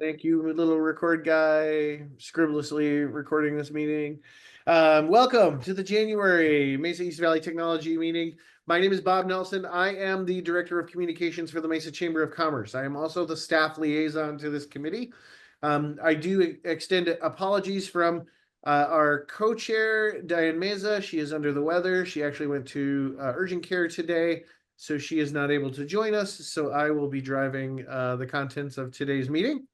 Thank you, little record guy, scribblously recording this meeting. Welcome to the January Mesa East Valley Technology meeting. My name is Bob Nelson. I am the Director of Communications for the Mesa Chamber of Commerce. I am also the staff liaison to this committee. I do extend apologies from our co-chair, Diane Mesa. She is under the weather. She actually went to urgent care today, so she is not able to join us. So I will be driving the contents of today's meeting.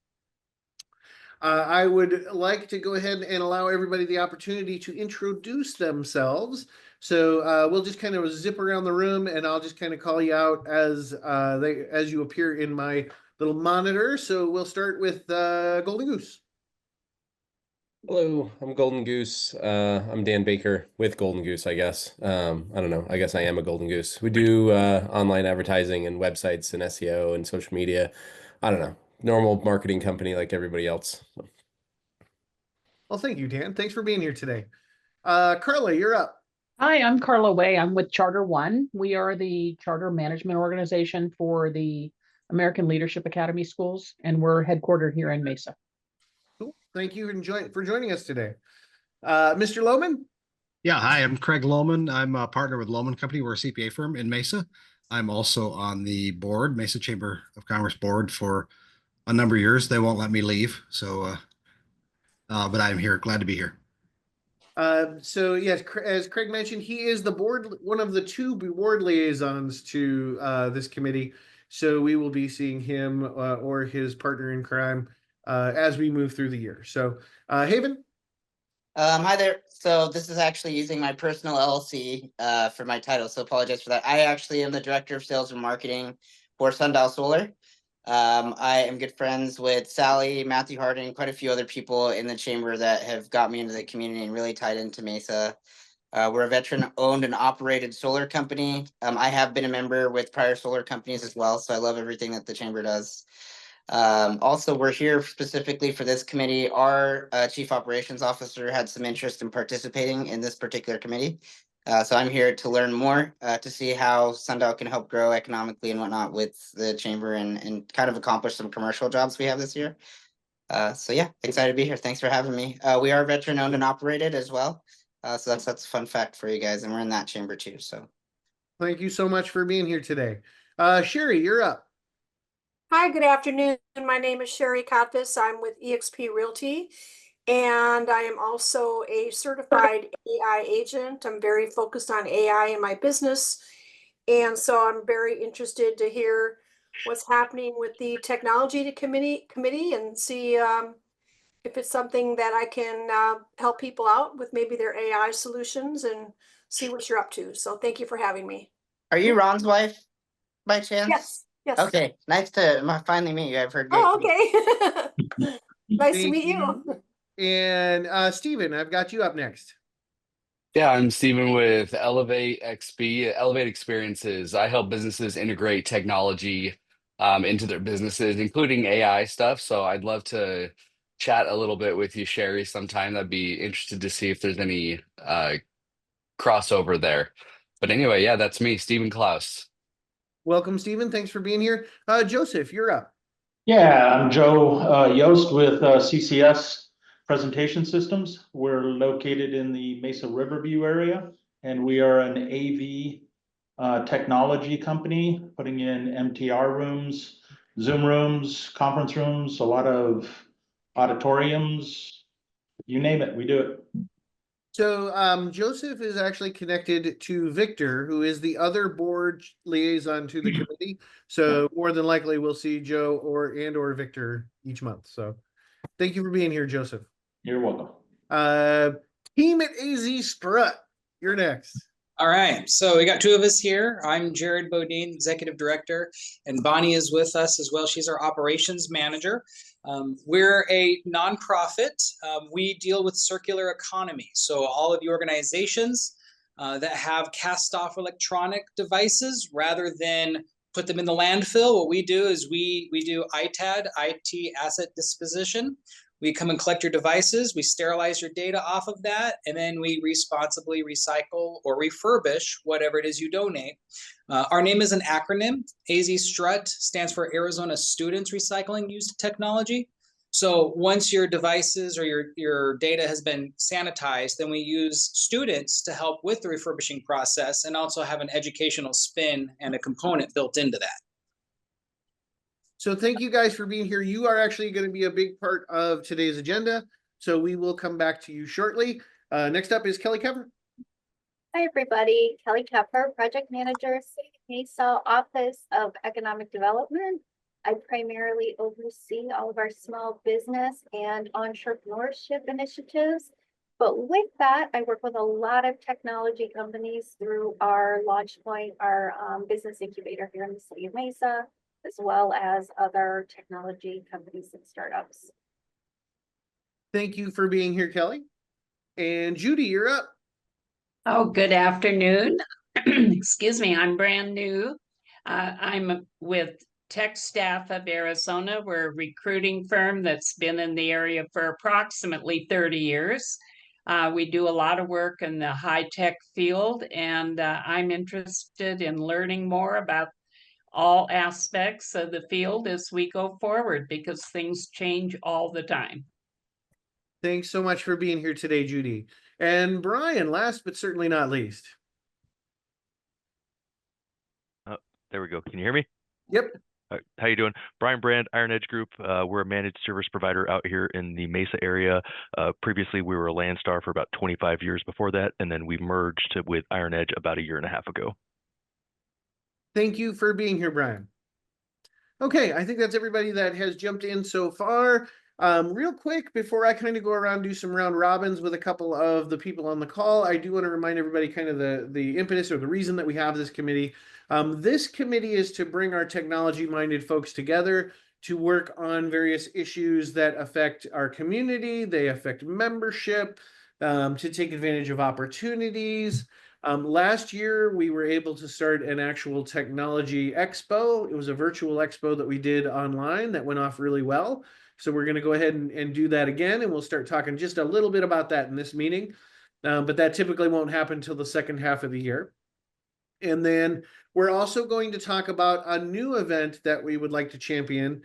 I would like to go ahead and allow everybody the opportunity to introduce themselves. So we'll just kind of zip around the room, and I'll just kind of call you out as you appear in my little monitor. So we'll start with Golden Goose. Hello, I'm Golden Goose. I'm Dan Baker with Golden Goose, I guess. I don't know. I guess I am a Golden Goose. We do online advertising and websites and SEO and social media. I don't know. Normal marketing company like everybody else. Well, thank you, Dan. Thanks for being here today. Carla, you're up. Hi, I'm Carla Way. I'm with Charter One. We are the charter management organization for the American Leadership Academy schools, and we're headquartered here in Mesa. Cool. Thank you for joining us today. Mr. Lohman? Yeah, hi, I'm Craig Lohman. I'm a partner with Lohman Company. We're a CPA firm in Mesa. I'm also on the board, Mesa Chamber of Commerce board, for a number of years. They won't let me leave, so but I'm here, glad to be here. So yes, as Craig mentioned, he is the board, one of the two board liaisons to this committee. So we will be seeing him or his partner in crime as we move through the year. So Haven? Hi there. So this is actually using my personal LLC for my title, so apologize for that. I actually am the Director of Sales and Marketing for Sundial Solar. I am good friends with Sally, Matthew Harding, quite a few other people in the chamber that have got me into the community and really tied into Mesa. We're a veteran-owned and operated solar company. I have been a member with prior solar companies as well, so I love everything that the chamber does. Also, we're here specifically for this committee. Our Chief Operations Officer had some interest in participating in this particular committee. So I'm here to learn more, to see how Sundial can help grow economically and whatnot with the chamber and kind of accomplish some commercial jobs we have this year. So yeah, excited to be here. Thanks for having me. We are veteran owned and operated as well. So that's a fun fact for you guys, and we're in that chamber too. So Thank you so much for being here today. Sherry, you're up. Hi, good afternoon. My name is Sherry Cottis. I'm with eXp Realty, and I am also a certified AI agent. I'm very focused on AI in my business, and so I'm very interested to hear what's happening with the technology committee and see if it's something that I can help people out with, maybe their AI solutions, and see what you're up to. So thank you for having me. are you Ron's wife by chance? Yes. Yes. Okay, nice to finally meet you. I've heard great okay. Nice to meet you. And Steven, I've got you up next. Yeah, I'm Stephen with Elevate XP, Elevate Experiences. I help businesses integrate technology into their businesses, including AI stuff. So I'd love to chat a little bit with you, Sherry, sometime. I'd be interested to see if there's any crossover there. But anyway, yeah, that's me, Stephen Klaus. Welcome, Stephen. Thanks for being here. Joseph, you're up. Yeah, I'm Joe Yost with CCS Presentation Systems. We're located in the Mesa Riverview area, and we are an AV technology company putting in MTR rooms, Zoom rooms, conference rooms, a lot of auditoriums, you name it, we do it. So Joseph is actually connected to Victor, who is the other board liaison to the committee. So more than likely we'll see Joe or Victor each month. So thank you for being here, Joseph. You're welcome. Team at AZ StRUT, you're next. All right, so we got two of us here. I'm Jared Bodine, Executive Director, and Bonnie is with us as well. She's our Operations Manager. We're a nonprofit. We deal with circular economy. So all of the organizations that have cast off electronic devices, rather than put them in the landfill, what we do is we do ITAD, IT Asset Disposition. We come and collect your devices, we sterilize your data off of that, and then we responsibly recycle or refurbish whatever it is you donate. Our name is an acronym. AZ StRUT stands for Arizona Students Recycling Used Technology. So once your devices or your data has been sanitized, then we use students to help with the refurbishing process and also have an educational spin and a component built into that. So thank you guys for being here. You are actually going to be a big part of today's agenda. So we will come back to you shortly. Next up is Kelly Kepper. Hi, everybody. Kelly Kepper, Project Manager, City of Mesa Office of Economic Development. I primarily oversee all of our small business and entrepreneurship initiatives. But with that, I work with a lot of technology companies through our Launch Point, our business incubator here in the City of Mesa, as well as other technology companies and startups. Thank you for being here, Kelly. And Judy, you're up. Oh, good afternoon. Excuse me, I'm brand new. I'm with Tech Staff of Arizona. We're a recruiting firm that's been in the area for approximately 30 years. We do a lot of work in the high-tech field, and I'm interested in learning more about all aspects of the field as we go forward because things change all the time. Thanks so much for being here today, Judy. And Brian, last but certainly not least. There we go. Can you hear me? Yep. How you doing? Brian Brand, Iron Edge Group. We're a managed service provider out here in the Mesa area. Previously, we were a Landstar for about 25 years before that, and then we merged with Iron Edge about 1.5 years ago. Thank you for being here, Brian. Okay, I think that's everybody that has jumped in so far. Real quick, before I kind of go around do some round robins with a couple of the people on the call, I do want to remind everybody kind of the impetus or the reason that we have this committee. This committee is to bring our technology-minded folks together to work on various issues that affect our community, they affect membership, to take advantage of opportunities. Last year, we were able to start an actual technology expo. It was a virtual expo that we did online that went off really well. So we're going to go ahead and do that again, and we'll start talking just a little bit about that in this meeting. But that typically won't happen until the second half of the year. And then we're also going to talk about a new event that we would like to champion,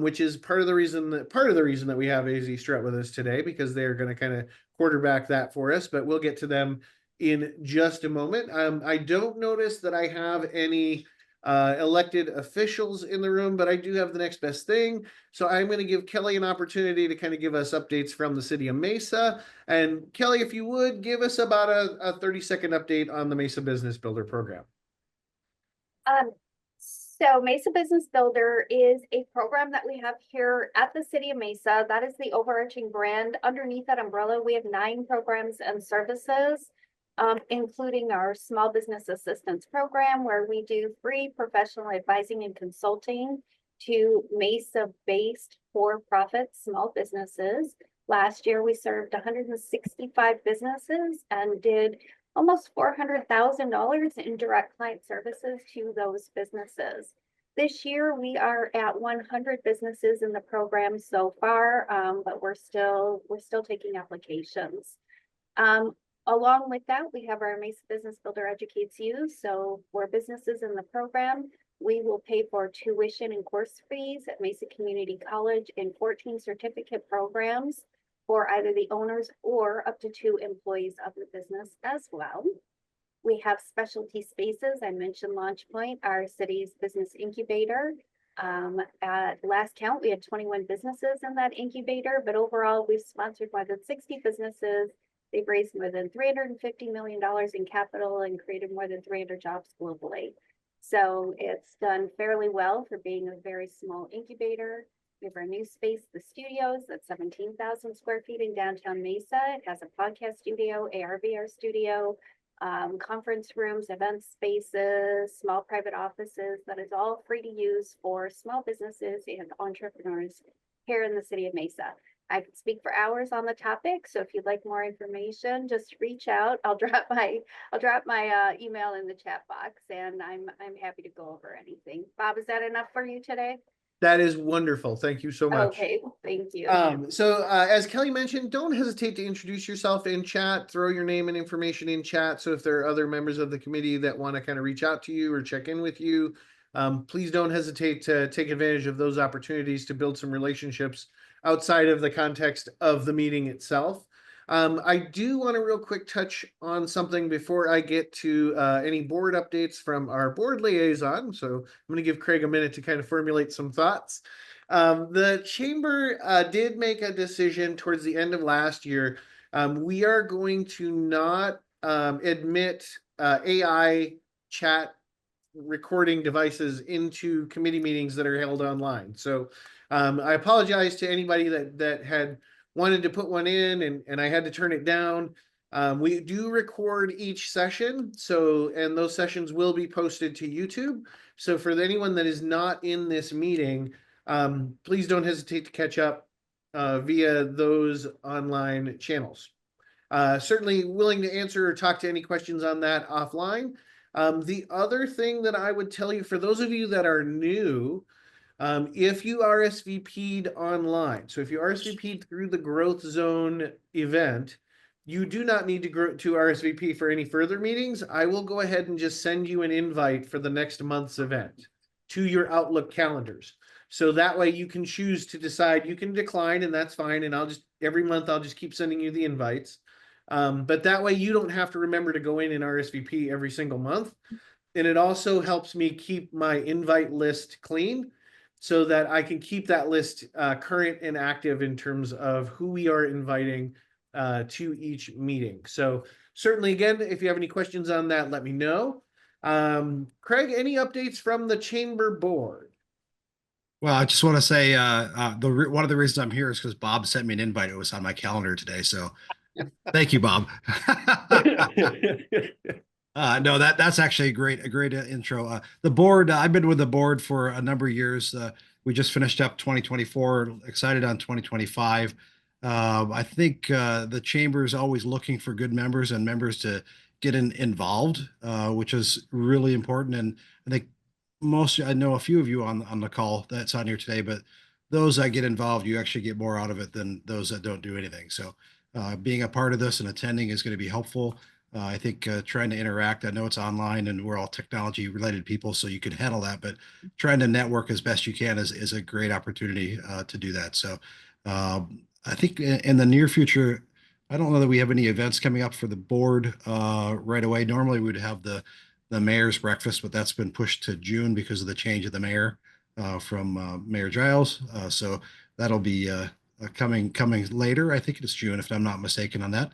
which is part of the reason that we have AZ StRUT with us today, because they're going to kind of quarterback that for us. But we'll get to them in just a moment. I don't notice that I have any elected officials in the room, but I do have the next best thing. So I'm going to give Kelly an opportunity to kind of give us updates from the City of Mesa. And Kelly, if you would, give us about a 30-second update on the Mesa Business Builder program. So Mesa Business Builder is a program that we have here at the City of Mesa. That is the overarching brand. Underneath that umbrella, we have 9 programs and services, including our Small Business Assistance Program, where we do free professional advising and consulting to Mesa-based for-profit small businesses. Last year, we served 165 businesses and did almost $400,000 in direct client services to those businesses. This year, we are at 100 businesses in the program so far, but we're still taking applications. Along with that, we have our Mesa Business Builder Educates You. So for businesses in the program, we will pay for tuition and course fees at Mesa Community College in 14 certificate programs for either the owners or up to 2 employees of the business as well. We have specialty spaces. I mentioned Launch Point, our city's business incubator. At last count, we had 21 businesses in that incubator, but overall, we've sponsored more than 60 businesses. They've raised more than $350 million in capital and created more than 300 jobs globally. So it's done fairly well for being a very small incubator. We have our new space, the studios, that's 17,000 square feet in downtown Mesa. It has a podcast studio, AR/VR studio, conference rooms, event spaces, small private offices. That is all free to use for small businesses and entrepreneurs here in the City of Mesa. I could speak for hours on the topic, so if you'd like more information, just reach out. I'll drop my email in the chat box, and I'm happy to go over anything. Bob, is that enough for you today? That is wonderful. Thank you so much. Okay, thank you. So as Kelly mentioned, don't hesitate to introduce yourself in chat, throw your name and information in chat. So if there are other members of the committee that want to kind of reach out to you or check in with you, please don't hesitate to take advantage of those opportunities to build some relationships outside of the context of the meeting itself. I do want to real quick touch on something before I get to any board updates from our board liaison. So I'm going to give Craig a minute to kind of formulate some thoughts. The chamber did make a decision towards the end of last year. We are going to not admit AI chat recording devices into committee meetings that are held online. So I apologize to anybody that had wanted to put one in and I had to turn it down. We do record each session, and those sessions will be posted to YouTube. So for anyone that is not in this meeting, please don't hesitate to catch up via those online channels. Certainly willing to answer or talk to any questions on that offline. The other thing that I would tell you, for those of you that are new, if you RSVP'd online, so if you RSVP'd through the Growth Zone event, you do not need to RSVP for any further meetings. I will go ahead and just send you an invite for the next month's event to your Outlook calendars. So that way you can choose to decide. You can decline, and that's fine. And every month I'll just keep sending you the invites. But that way you don't have to remember to go in and RSVP every single month. And it also helps me keep my invite list clean so that I can keep that list current and active in terms of who we are inviting to each meeting. So certainly, again, if you have any questions on that, let me know. Craig, any updates from the chamber board? Well, I just want to say one of the reasons I'm here is because Bob sent me an invite. It was on my calendar today. So thank you, Bob. No, that's actually a great intro. The board, I've been with the board for a number of years. We just finished up 2024, excited on 2025. I think the chamber is always looking for good members and members to get involved, which is really important. And I think I know a few of you on the call that's on here today, but those that get involved, you actually get more out of it than those that don't do anything. So being a part of this and attending is going to be helpful. I think trying to interact, I know it's online and we're all technology related people, so you can handle that, but trying to network as best you can is a great opportunity to do that. So I think in the near future, I don't know that we have any events coming up for the board right away. Normally we would have the mayor's breakfast, but that's been pushed to June because of the change of the mayor from Mayor Giles. So that'll be coming later. I think it's June, if I'm not mistaken on that.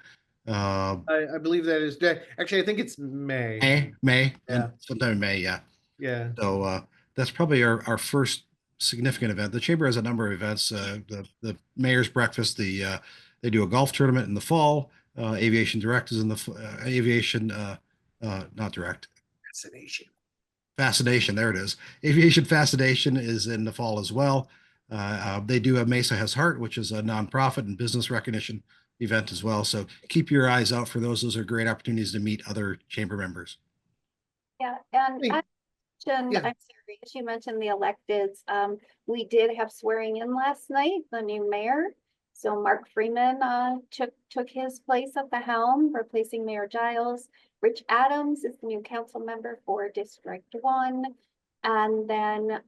I believe that is actually, I think it's May. May, Yeah. sometime in May, yeah. Yeah. So that's probably our first significant event. The chamber has a number of events. The mayor's breakfast. They do a golf tournament in the fall. Aviation direct is in the aviation. Not direct. Fascination. There it is. Aviation Fascination is in the fall as well. They do a Mesa Has Heart, which is a nonprofit and business recognition event as well. So keep your eyes out for those. Those are great opportunities to meet other chamber members. Yeah, and Hey. I'm sorry, as you mentioned the electeds. We did have swearing in last night, the new mayor. So Mark Freeman took his place at the helm, replacing Mayor Giles. Rich Adams is the new council member for District 1. And then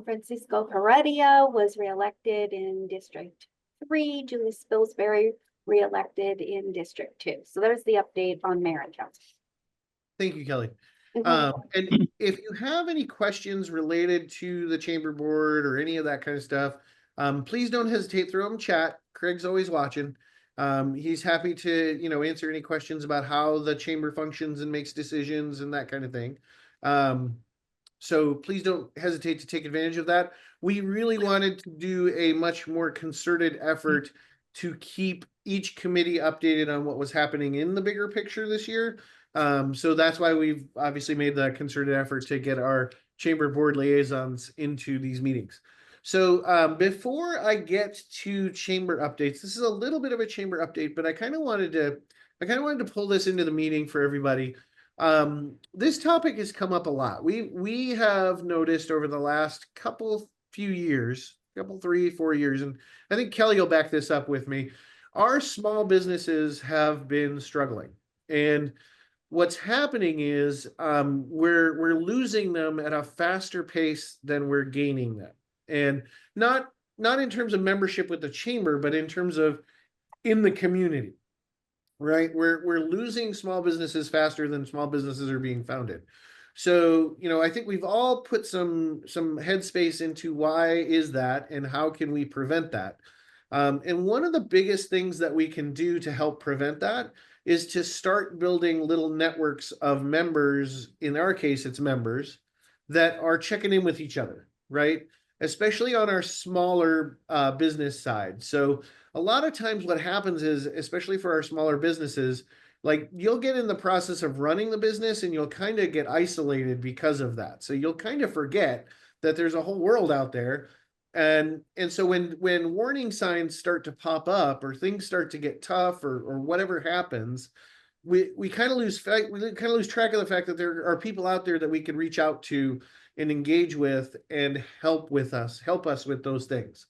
Francisco Heredia was reelected in District 3. Julie Spilsbury reelected in District 2. So there's the update on mayor and council. Thank you, Kelly. Mhm. And if you have any questions related to the chamber board or any of that kind of stuff, please don't hesitate, throw them in chat. Craig's always watching. He's happy to, answer any questions about how the chamber functions and makes decisions and that kind of thing. So please don't hesitate to take advantage of that. We really wanted to do a much more concerted effort to keep each committee updated on what was happening in the bigger picture this year. So that's why we've obviously made the concerted effort to get our chamber board liaisons into these meetings. So before I get to chamber updates, this is a little bit of a chamber update, but I kind of wanted to pull this into the meeting for everybody. This topic has come up a lot. We have noticed over the last few years, 3, 4 years, and I think Kelly will back this up with me. Our small businesses have been struggling, and what's happening is we're losing them at a faster pace than we're gaining them, and not in terms of membership with the chamber, but in terms of in the community, right? We're losing small businesses faster than small businesses are being founded. So, I think we've all put some headspace into why is that and how can we prevent that. And one of the biggest things that we can do to help prevent that is to start building little networks of members. In our case, it's members that are checking in with each other, right? Especially on our smaller business side. So a lot of times what happens is, especially for our smaller businesses, like you'll get in the process of running the business and you'll kind of get isolated because of that. So you'll kind of forget that there's a whole world out there. And so when warning signs start to pop up or things start to get tough or whatever happens, we kind of lose track of the fact that there are people out there that we can reach out to and engage with and help us with those things.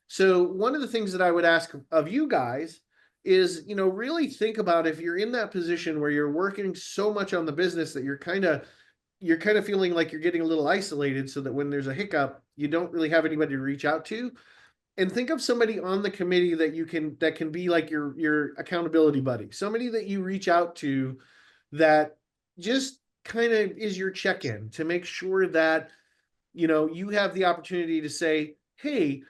So one of the things that I would ask of you guys is, really think about if you're in that position where you're working so much on the business that you're kind of feeling like you're getting a little isolated, so that when there's a hiccup, you don't really have anybody to reach out to. And think of somebody on the committee that can be like your accountability buddy, somebody that you reach out to that just kind of is your check-in to make sure that, you have the opportunity to say, hey,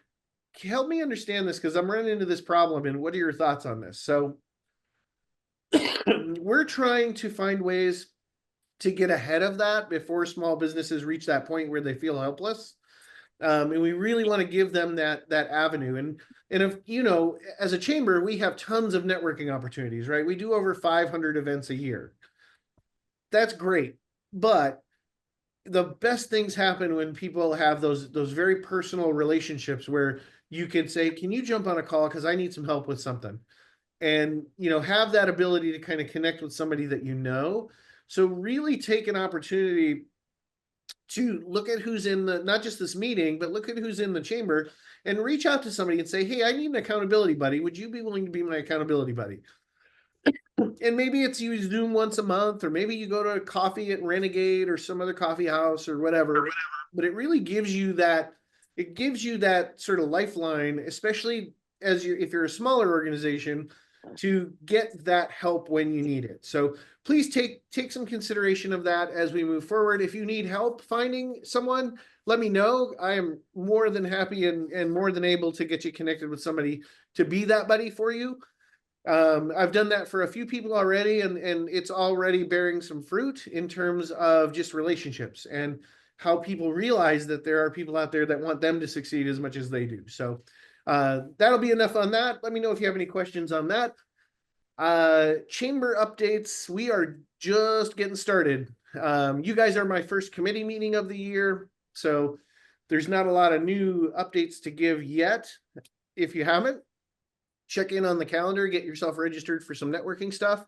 help me understand this because I'm running into this problem, and what are your thoughts on this? So we're trying to find ways to get ahead of that before small businesses reach that point where they feel helpless. And we really want to give them that avenue. And if, as a chamber, we have tons of networking opportunities, right? We do over 500 events a year. That's great. But the best things happen when people have those very personal relationships where you can say, can you jump on a call because I need some help with something, and have that ability to kind of connect with somebody that so really take an opportunity to look at who's in not just this meeting, but look at who's in the chamber and reach out to somebody and say, hey, I need an accountability buddy. Would you be willing to be my accountability buddy? And maybe it's you Zoom once a month, or maybe you go to a coffee at Renegade or some other coffee house or whatever. But it really gives you that sort of lifeline, especially if you're a smaller organization, to get that help when you need it. So please take some consideration of that as we move forward. If you need help finding someone, let me know. I am more than happy and more than able to get you connected with somebody to be that buddy for you. I've done that for a few people already, and it's already bearing some fruit in terms of just relationships and how people realize that there are people out there that want them to succeed as much as they do. So that'll be enough on that. Let me know if you have any questions on that. Chamber updates. We are just getting started. You guys are my first committee meeting of the year, so there's not a lot of new updates to give yet. If you haven't, check in on the calendar, get yourself registered for some networking stuff.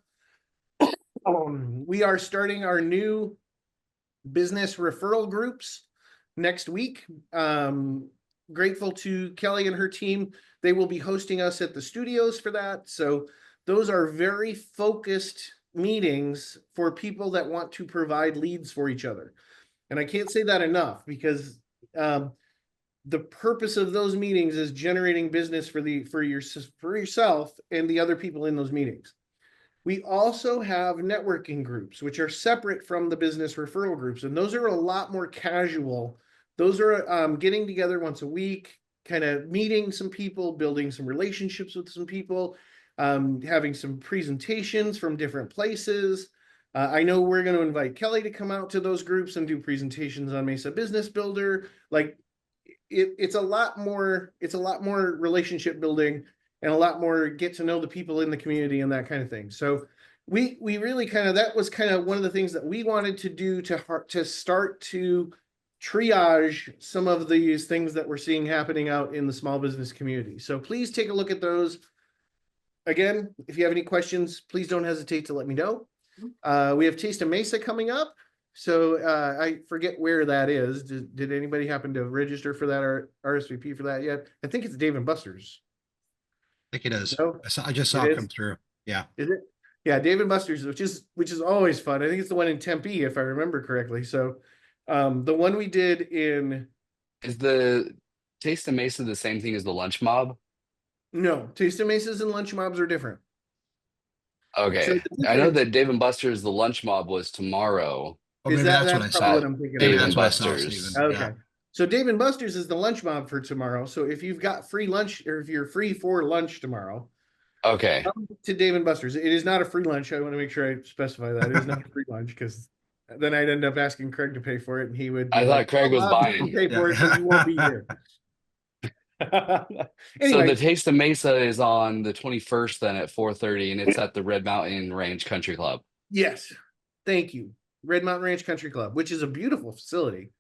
We are starting our new business referral groups next week. Grateful to Kelly and her team. They will be hosting us at the studios for that. So those are very focused meetings for people that want to provide leads for each other. And I can't say that enough, because the purpose of those meetings is generating business for yourself and the other people in those meetings. We also have networking groups, which are separate from the business referral groups. And those are a lot more casual. Those are getting together once a week, kind of meeting some people, building some relationships with some people, having some presentations from different places. I know we're going to invite Kelly to come out to those groups and do presentations on Mesa Business Builder. Like it's a lot more relationship building and a lot more get to know the people in the community and that kind of thing. So we really that was kind of one of the things that we wanted to do to start to triage some of these things that we're seeing happening out in the small business community. So please take a look at those. Again, if you have any questions, please don't hesitate to let me know. We have Taste of Mesa coming up. So I forget where that is. Did anybody happen to register for that or RSVP for that yet? I think it's Dave and Buster's. I think it is. No? I just saw it come through. Yeah. Is it? Yeah, Dave & Buster's, which is always fun. I think it's the one in Tempe, if I remember correctly. So the one we did in Is the Taste of Mesa the same thing as the Lunch Mob? no, Taste of Mesas and Lunch Mobs are different. So Okay. the I know difference that Dave and Buster's the Lunch Mob was tomorrow. Or is maybe that that's what I that's probably saw. what I'm thinking Dave of. and That's what I saw, Buster's. Stephen. Okay. Yeah. So Dave & Buster's is the lunch mob for tomorrow. So if you've got free lunch or if you're free for lunch tomorrow, Okay. come to Dave & Buster's. It is not a free lunch. I want to make sure I specify that. It is not a free lunch because then I'd end up asking Craig to pay for it and he would be I like, thought Craig "Oh, was Bob, you can buying. pay for it, so you won't be here." So the Anyway, Taste of Mesa is on the 21st then at 4:30, and it's at the Red Mountain Range Country Club. yes, thank you. Red Mountain Ranch Country Club, which is a beautiful facility.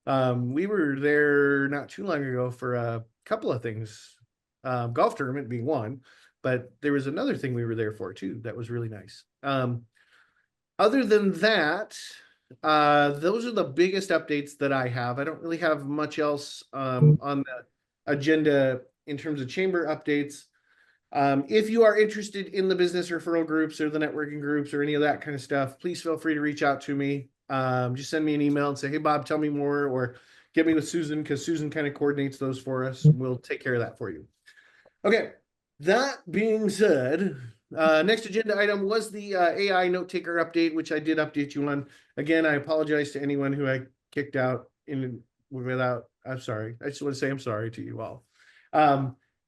We were there not too long ago for a couple of things, golf tournament being one, but there was another thing we were there for too that was really nice. Other than that, those are the biggest updates that I have. I don't really have much else on the agenda in terms of chamber updates. If you are interested in the business referral groups or the networking groups or any of that kind of stuff, please feel free to reach out to me. Just send me an email and say, "Hey, Bob, tell me more," or get me with Susan because Susan kind of coordinates those for us. We'll take care of that for you. Okay, that being said, next agenda item was the AI note taker update, which I did update you on. Again, I apologize to anyone who I kicked out without. I'm sorry. I just want to say I'm sorry to you all.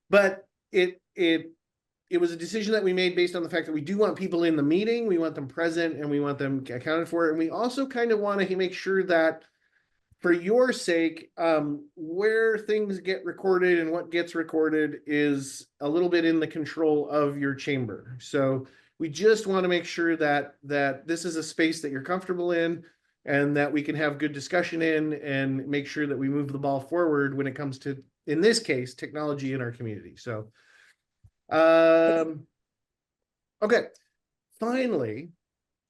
But it was a decision that we made based on the fact that we do want people in the meeting, we want them present, and we want them accounted for. And we also kind of want to make sure that for your sake, where things get recorded and what gets recorded is a little bit in the control of your chamber. So we just want to make sure that this is a space that you're comfortable in and that we can have good discussion in and make sure that we move the ball forward when it comes to, in this case, technology in our community. So okay, finally,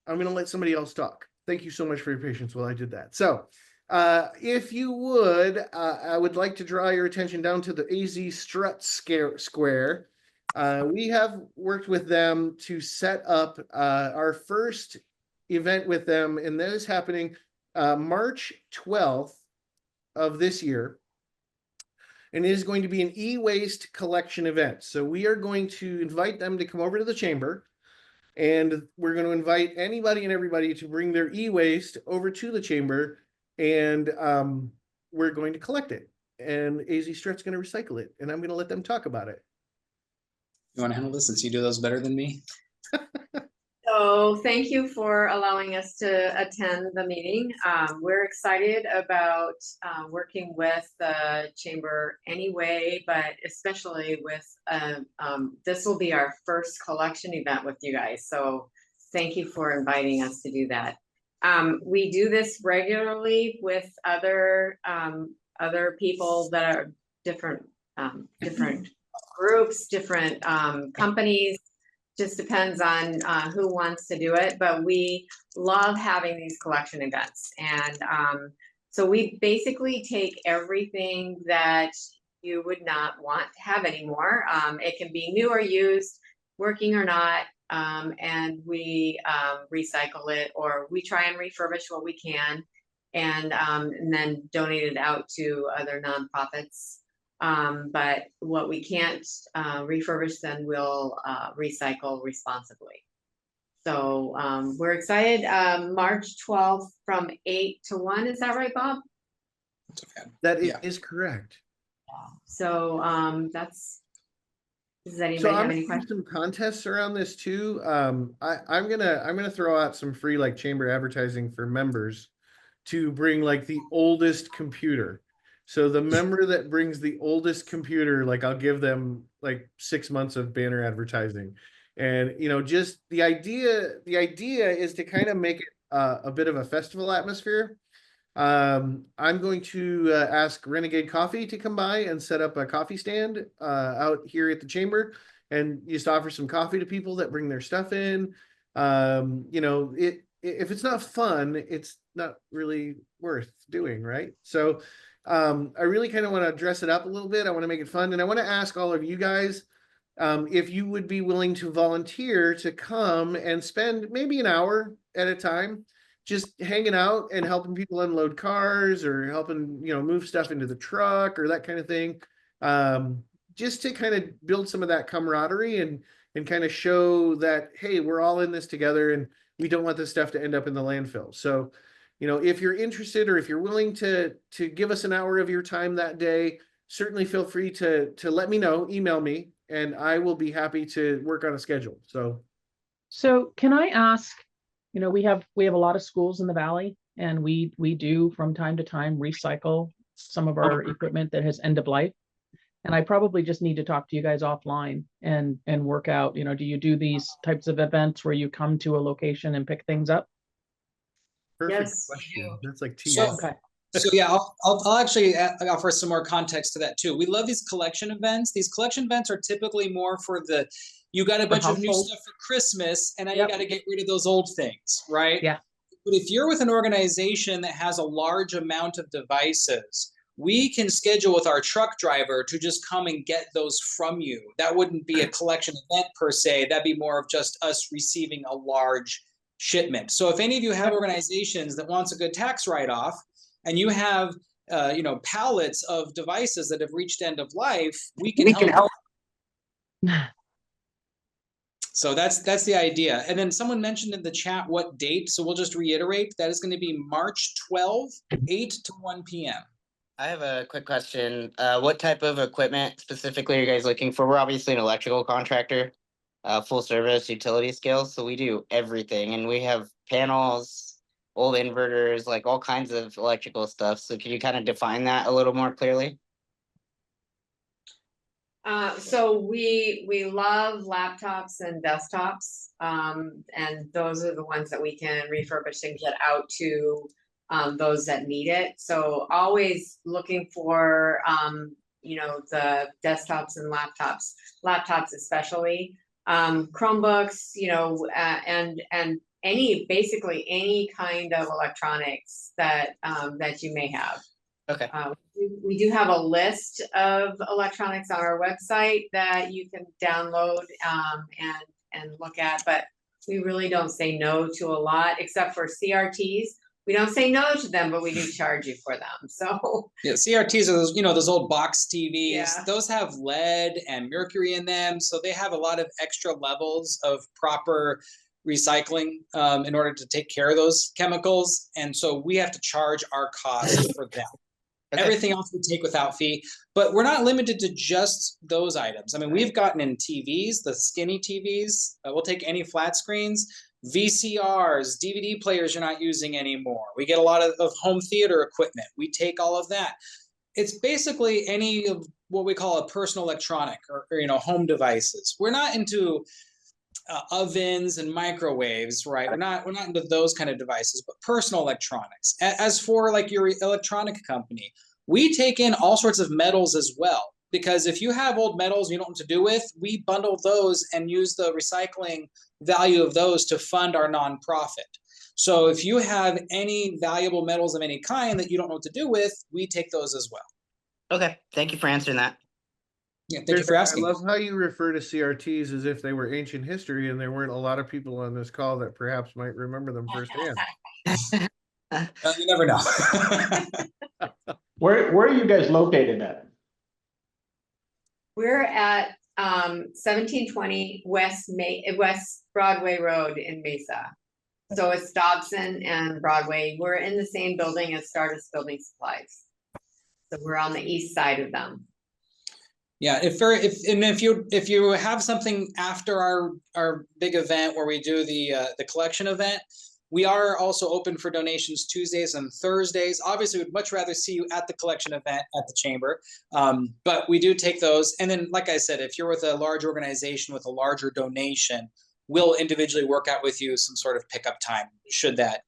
I'm going to let somebody else talk. Thank you so much for your patience while I did that. So if you would, I would like to draw your attention down to the AZ StRUT square. We have worked with them to set up our first event with them, and that is happening March 12th of this year. And it is going to be an e-waste collection event. So we are going to invite them to come over to the chamber, and we're going to invite anybody and everybody to bring their e-waste over to the chamber, and we're going to collect it. And AZ StRUT's going to recycle it, and I'm going to let them talk about it. You want to handle this since you do those better than me? So thank you for allowing us to attend the meeting. We're excited about working with the chamber anyway, but especially with this will be our first collection event with you guys. So thank you for inviting us to do that. We do this regularly with other people that are different groups, different companies. Just depends on who wants to do it, but we love having these collection events. And so we basically take everything that you would not want to have anymore. It can be new or used, working or not, and we recycle it, or we try and refurbish what we can, and then donate it out to other nonprofits. But what we can't refurbish, then we'll recycle responsibly. So we're excited. March 12th from 8 to 1. Is that right, Bob? That is correct. So does anybody So have any questions? some contests around this too. I'm gonna throw out some free like chamber advertising for members to bring like the oldest computer. So the member that brings the oldest computer, like I'll give them like 6 months of banner advertising. And just the idea is to kind of make it a bit of a festival atmosphere. I'm going to ask Renegade Coffee to come by and set up a coffee stand out here at the chamber and just offer some coffee to people that bring their stuff in. If it's not fun, it's not really worth doing, right? So I really kind of want to dress it up a little bit. I want to make it fun. And I want to ask all of you guys, if you would be willing to volunteer to come and spend maybe an hour at a time, just hanging out and helping people unload cars or helping, move stuff into the truck or that kind of thing. Just to kind of build some of that camaraderie and kind of show that, hey, we're all in this together and we don't want this stuff to end up in the landfill. So, if you're interested or if you're willing to give us an hour of your time that day, certainly feel free to let me know, email me, and I will be happy to work on a schedule. So can I ask, we have a lot of schools in the valley, and we do from time to time recycle some of our equipment that has end of life. And I probably just need to talk to you guys offline and work out, do you do these types of events where you come to a location and pick things up? Perfect Yes. question. That's like two. So- Okay. So yeah, I'll actually offer some more context to that too. We love these collection events. These collection events are typically more for you got a bunch of new household. stuff for Christmas and now Yep. you got to get rid of those old things, right? Yeah. But if you're with an organization that has a large amount of devices, we can schedule with our truck driver to just come and get those from you. That wouldn't be a collection event per se. That'd be more of just us receiving a large shipment. So if any of you have organizations that wants a good tax write-off, and you have, pallets of devices that have reached end of life, we can help. So that's the idea. And then someone mentioned in the chat what date. So we'll just reiterate that is going to be March 12, 8 to 1 p.m. I have a quick question. What type of equipment specifically are you guys looking for? We're obviously an electrical contractor, full service utility scale. So we do everything, and we have panels, old inverters, like all kinds of electrical stuff. So can you kind of define that a little more clearly? So we love laptops and desktops, and those are the ones that we can refurbish and get out to those that need it. So always looking for the desktops and laptops especially, Chromebooks, and basically any kind of electronics that you may have. Okay. We do have a list of electronics on our website that you can download and look at, but we really don't say no to a lot, except for CRTs. We don't say no to them, but we do charge you for them. So yeah, CRTs are those, those old box TVs. Yeah. Those have lead and mercury in them, so they have a lot of extra levels of proper recycling in order to take care of those chemicals, and so we have to charge our cost for them. Okay. Everything else we take without fee, but we're not limited to just those items. I mean, we've gotten in TVs, the skinny TVs. We'll take any flat screens, VCRs, DVD players you're not using anymore. We get a lot of home theater equipment. We take all of that. It's basically any of what we call a personal electronic or home devices. We're not into ovens and microwaves, right? We're not into those kind of devices, but personal electronics. As for like your electronic company, we take in all sorts of metals as well, because if you have old metals you don't know what to do with, we bundle those and use the recycling value of those to fund our nonprofit. So if you have any valuable metals of any kind that you don't know what to do with, we take those as well. Okay, thank you for answering that. Yeah, thank you for asking. I love how you refer to CRTs as if they were ancient history, and there weren't a lot of people on this call that perhaps might remember them firsthand. You never know. Where are you guys located at? we're at 1720 West Broadway Road in Mesa. So it's Dobson and Broadway. We're in the same building as Stardust Building Supplies. So we're on the east side of them. Yeah, if you have something after our big event where we do the collection event, we are also open for donations Tuesdays and Thursdays. Obviously, we'd much rather see you at the collection event at the chamber, but we do take those. And then, like I said, if you're with a large organization with a larger donation, we'll individually work out with you some sort of pickup time, should that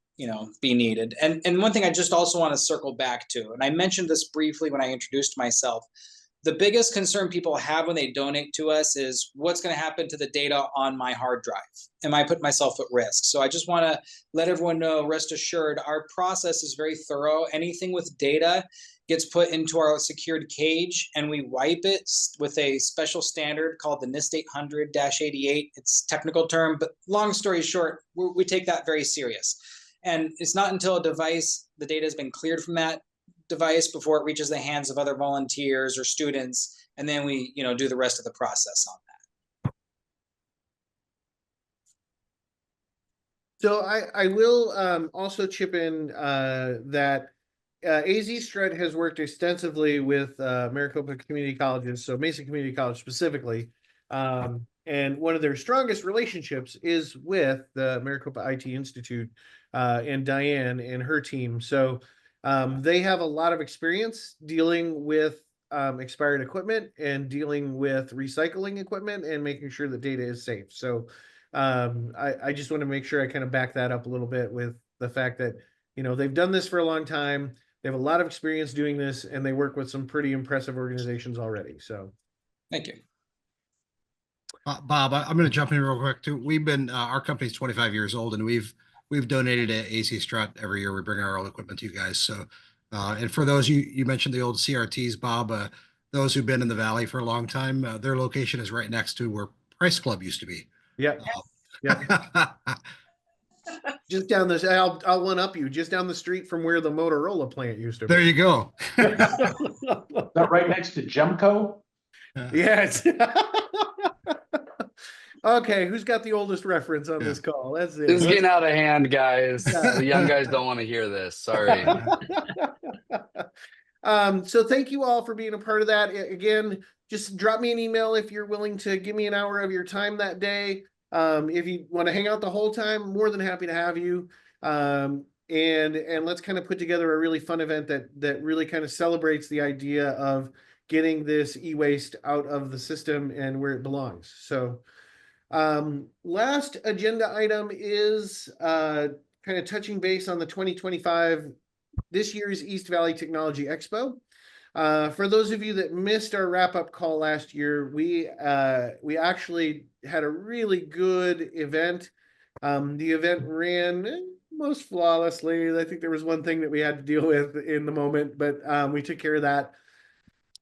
be needed. And one thing I just also want to circle back to, and I mentioned this briefly when I introduced myself. The biggest concern people have when they donate to us is what's going to happen to the data on my hard drive. Am I putting myself at risk? So I just want to let everyone know, rest assured, our process is very thorough. Anything with data gets put into our secured cage, and we wipe it with a special standard called the NIST 800-88. It's a technical term, but long story short, we take that very serious. And it's not until a device, the data has been cleared from that device before it reaches the hands of other volunteers or students, and then we, do the rest of the process on that. So I will also chip in that AZ StRUT has worked extensively with Maricopa Community Colleges, so Mesa Community College specifically. And one of their strongest relationships is with the Maricopa IT Institute and Diane and her team. So they have a lot of experience dealing with expired equipment and dealing with recycling equipment and making sure that data is safe. So I just want to make sure I kind of back that up a little bit with the fact that, they've done this for a long time. They have a lot of experience doing this, and they work with some pretty impressive organizations already. So thank you. Bob, I'm going to jump in real quick too. We've been, our company's 25 years old, and we've donated to AZ StRUT every year. We bring our old equipment to you guys. So, and for those, you mentioned the old CRTs, Bob, those who've been in the Valley for a long time, their location is right next to where Price Club used to be. Yep. Just down this, I'll one up you. Just down the street from where the Motorola plant used to be. There you go. Is that right next to Gemco? Yes. Okay, who's got the oldest reference on this call? That's it. This is getting out of hand, guys. The young guys don't want to hear this. Sorry. So thank you all for being a part of that. Again, just drop me an email if you're willing to give me an hour of your time that day. If you want to hang out the whole time, more than happy to have you. And let's kind of put together a really fun event that really kind of celebrates the idea of getting this e-waste out of the system and where it belongs. So last agenda item is kind of touching base on the 2025, this year's East Valley Technology Expo. For those of you that missed our wrap-up call last year, we actually had a really good event. The event ran most flawlessly. I think there was one thing that we had to deal with in the moment, but we took care of that.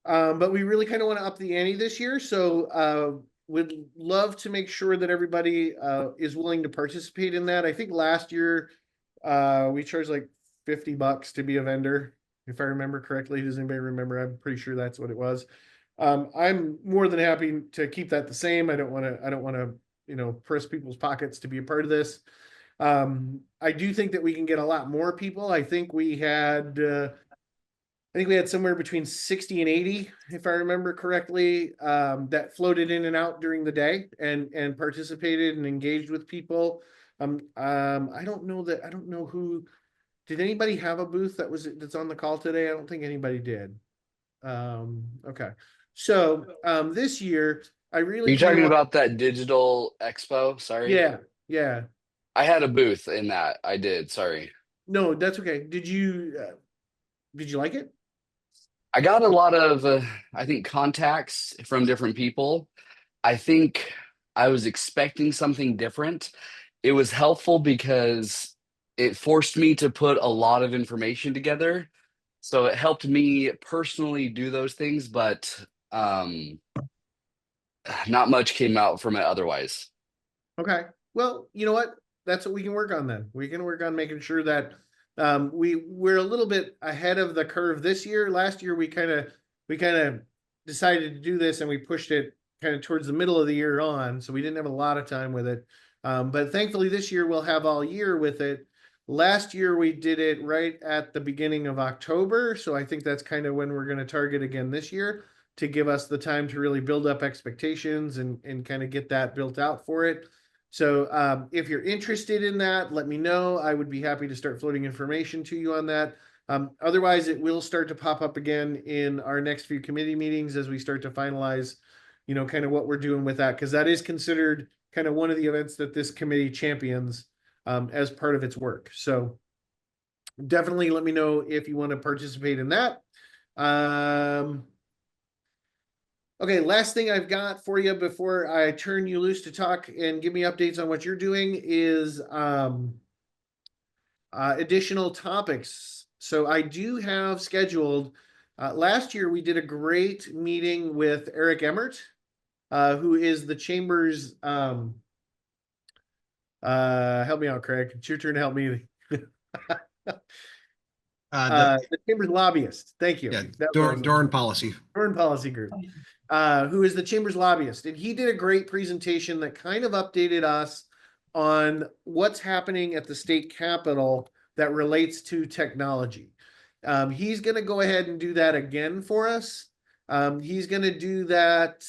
But we really kind of want to up the ante this year, so would love to make sure that everybody is willing to participate in that. I think last year we charged like $50 to be a vendor, if I remember correctly. Does anybody remember? I'm pretty sure that's what it was. I'm more than happy to keep that the same. I don't want to, press people's pockets to be a part of this. I do think that we can get a lot more people. I think we had somewhere between 60 and 80, if I remember correctly, that floated in and out during the day and participated and engaged with people. I don't know who. Did anybody have a booth that's on the call today? I don't think anybody did. Okay. So this year I really. Are you talking about that digital expo? Sorry. Yeah. I had a booth in that. I did. Sorry. No, that's okay. Did you like it? I got a lot of, I think, contacts from different people. I think I was expecting something different. It was helpful because it forced me to put a lot of information together. So it helped me personally do those things, but not much came out from it otherwise. Okay. Well, you know what? That's what we can work on then. We can work on making sure that we're a little bit ahead of the curve this year. Last year, we kind of decided to do this and we pushed it kind of towards the middle of the year on. So we didn't have a lot of time with it. But thankfully this year we'll have all year with it. Last year we did it right at the beginning of October. So I think that's kind of when we're going to target again this year to give us the time to really build up expectations and kind of get that built out for it. So if you're interested in that, let me know. I would be happy to start floating information to you on that. Otherwise, it will start to pop up again in our next few committee meetings as we start to finalize, kind of what we're doing with that, because that is considered kind of one of the events that this committee champions as part of its work. So definitely let me know if you want to participate in that. Okay, last thing I've got for you before I turn you loose to talk and give me updates on what you're doing is additional topics. So I do have scheduled Last year, we did a great meeting with Eric Emmert, who is the chamber's, help me out, Craig. It's your turn to help me. The chamber's lobbyist. Thank you. Yeah, That was- Dorn Policy. Dorn Policy Group, who is the chamber's lobbyist. And he did a great presentation that kind of updated us on what's happening at the state capitol that relates to technology. He's going to go ahead and do that again for us. He's going to do that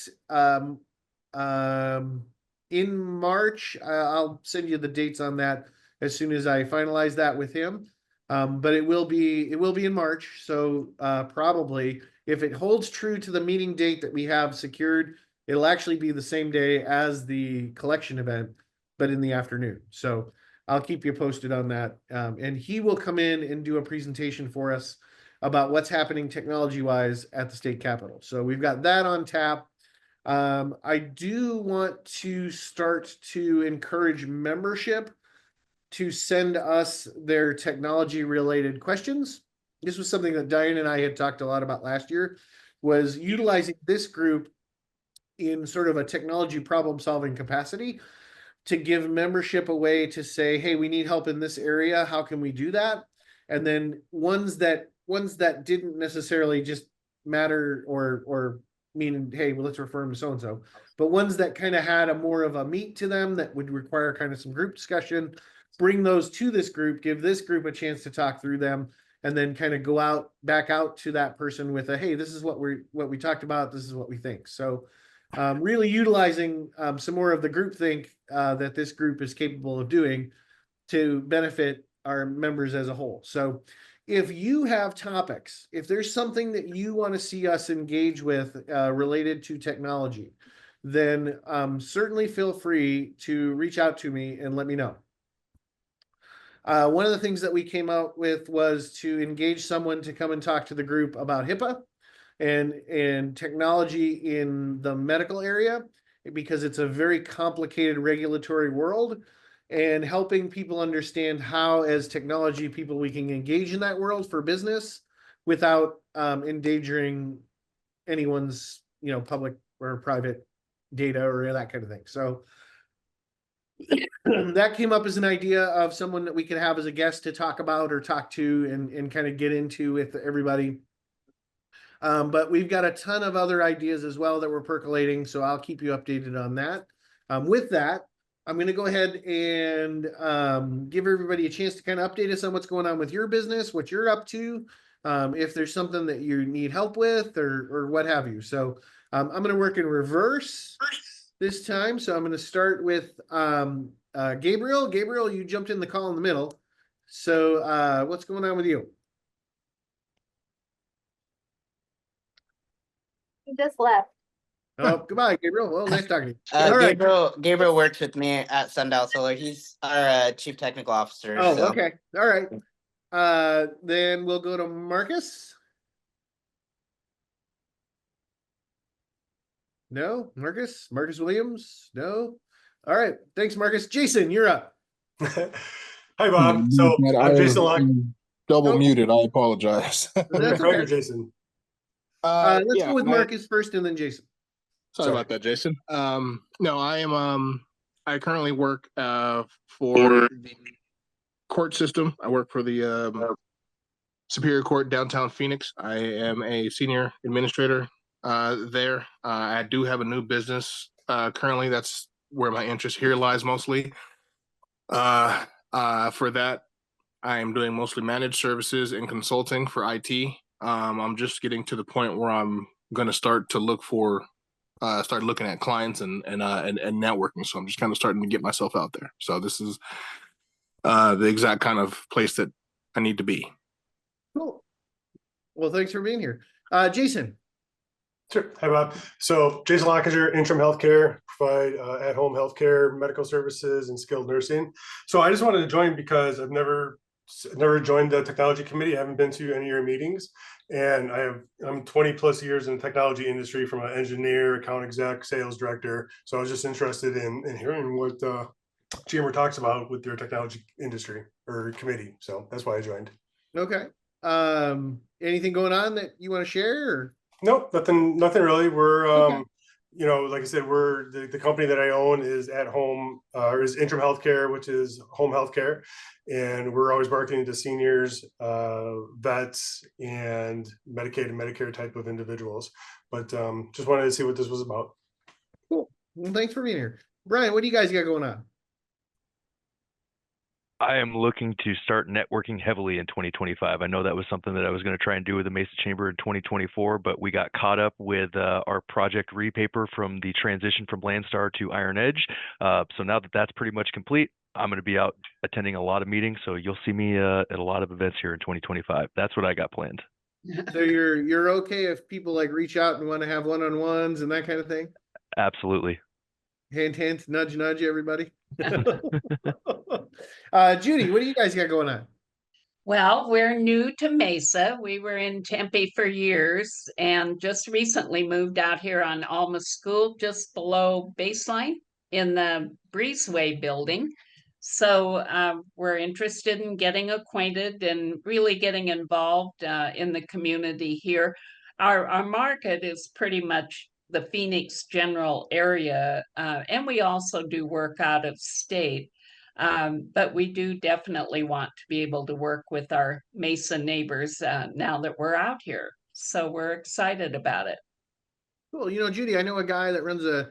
in March. I'll send you the dates on that as soon as I finalize that with him. But it will be in March. So probably if it holds true to the meeting date that we have secured, it'll actually be the same day as the collection event, but in the afternoon. So I'll keep you posted on that. And he will come in and do a presentation for us about what's happening technology-wise at the state capitol. So we've got that on tap. I do want to start to encourage membership to send us their technology-related questions. This was something that Diane and I had talked a lot about last year, was utilizing this group in sort of a technology problem-solving capacity to give membership a way to say, hey, we need help in this area. How can we do that? And then ones that didn't necessarily just matter or mean, hey, well, let's refer them to so-and-so, but ones that kind of had a more of a meat to them that would require kind of some group discussion, bring those to this group, give this group a chance to talk through them, and then kind of go back out to that person with a, hey, this is what we talked about. This is what we think. So really utilizing some more of the groupthink that this group is capable of doing to benefit our members as a whole. So if you have topics, if there's something that you want to see us engage with related to technology, then certainly feel free to reach out to me and let me know. One of the things that we came out with was to engage someone to come and talk to the group about HIPAA and technology in the medical area, because it's a very complicated regulatory world, and helping people understand how, as technology people, we can engage in that world for business without endangering anyone's, public or private data or that kind of thing. So that came up as an idea of someone that we could have as a guest to talk about or talk to and kind of get into with everybody. But we've got a ton of other ideas as well that we're percolating, so I'll keep you updated on that. With that, I'm going to go ahead and give everybody a chance to kind of update us on what's going on with your business, what you're up to, if there's something that you need help with or what have you. So I'm going to work in reverse this time. So I'm going to start with Gabriel. Gabriel, you jumped in the call in the middle. So what's going on with you? He just left. Oh, goodbye, Gabriel. Well, nice talking to you. All right. Gabriel works with me at Sundial Solar. He's our chief technical officer. Oh, so. okay. All right. Then we'll go to Marcus. No, Marcus Williams. No. All right. Thanks, Marcus. Jason, you're up. Hi, Bob. So I'm Jason Locke. Double muted. I apologize. That's Craig okay. or Jason? Let's go with Marcus first and then Jason. Sorry about that, Jason. No, I am. I currently work for the court system. I work for the Superior Court downtown Phoenix. I am a senior administrator there. I do have a new business currently. That's where my interest here lies mostly. For that, I am doing mostly managed services and consulting for IT. I'm just getting to the point where I'm going to start to look for, start looking at clients and networking. So I'm just kind of starting to get myself out there. So this is the exact kind of place that I need to be. Cool. Well, thanks for being here. Jason. Sure. Hi, Bob. So Jason Lockinger, interim healthcare, provide at-home healthcare, medical services, and skilled nursing. So I just wanted to join because I've never joined the technology committee. I haven't been to any of your meetings, and I'm 20 plus years in the technology industry, from an engineer, account exec, sales director. So I was just interested in hearing what Chamber talks about with their technology industry or committee. So that's why I joined. Okay. Anything going on that you want to share? Or? Nope, nothing really. We're Okay. you know, like I said, we're the company that I own is at home, or is Interim Healthcare, which is home healthcare, and we're always marketing to seniors, vets, and Medicaid and Medicare type of individuals. But just wanted to see what this was about. Cool. Well, thanks for being here, Brian. What do you guys got going on? I am looking to start networking heavily in 2025. I know that was something that I was going to try and do with the Mesa Chamber in 2024, but we got caught up with our project repaper from the transition from Landstar to Iron Edge. So now that that's pretty much complete, I'm going to be out attending a lot of meetings. So you'll see me at a lot of events here in 2025. That's what I got planned. So you're okay if people like reach out and want to have one-on-ones and that kind of thing? Absolutely. Hint, hint, nudge, nudge, everybody. Judy, what do you guys got going on? Well, we're new to Mesa. We were in Tempe for years and just recently moved out here on Alma School, just below Baseline in the Breezeway building. So we're interested in getting acquainted and really getting involved in the community here. Our market is pretty much the Phoenix general area, and we also do work out of state. But we do definitely want to be able to work with our Mesa neighbors now that we're out here. So we're excited about it. Cool. You know, Judy, I know a guy that runs a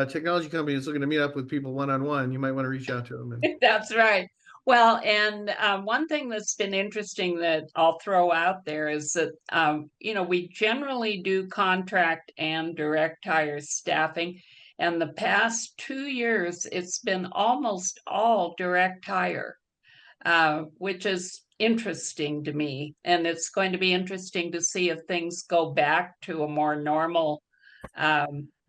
technology company that's looking to meet up with people one-on-one. You might want to reach out to him. And... That's right. Well, and one thing that's been interesting that I'll throw out there is that, you know, we generally do contract and direct hire staffing. And the past 2 years, it's been almost all direct hire, which is interesting to me. And it's going to be interesting to see if things go back to a more normal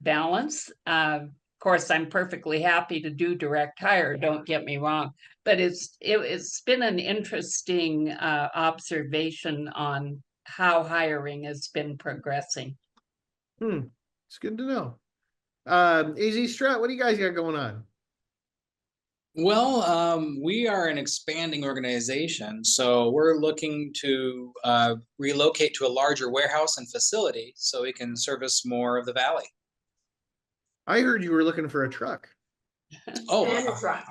balance. Of course, I'm perfectly happy to do direct hire, don't get me wrong, but it's been an interesting observation on how hiring has been progressing. It's good to know. AZ StRUT, what do you guys got going on? Well, we are an expanding organization, so we're looking to relocate to a larger warehouse and facility so we can service more of the valley. I heard you were looking for a truck. Oh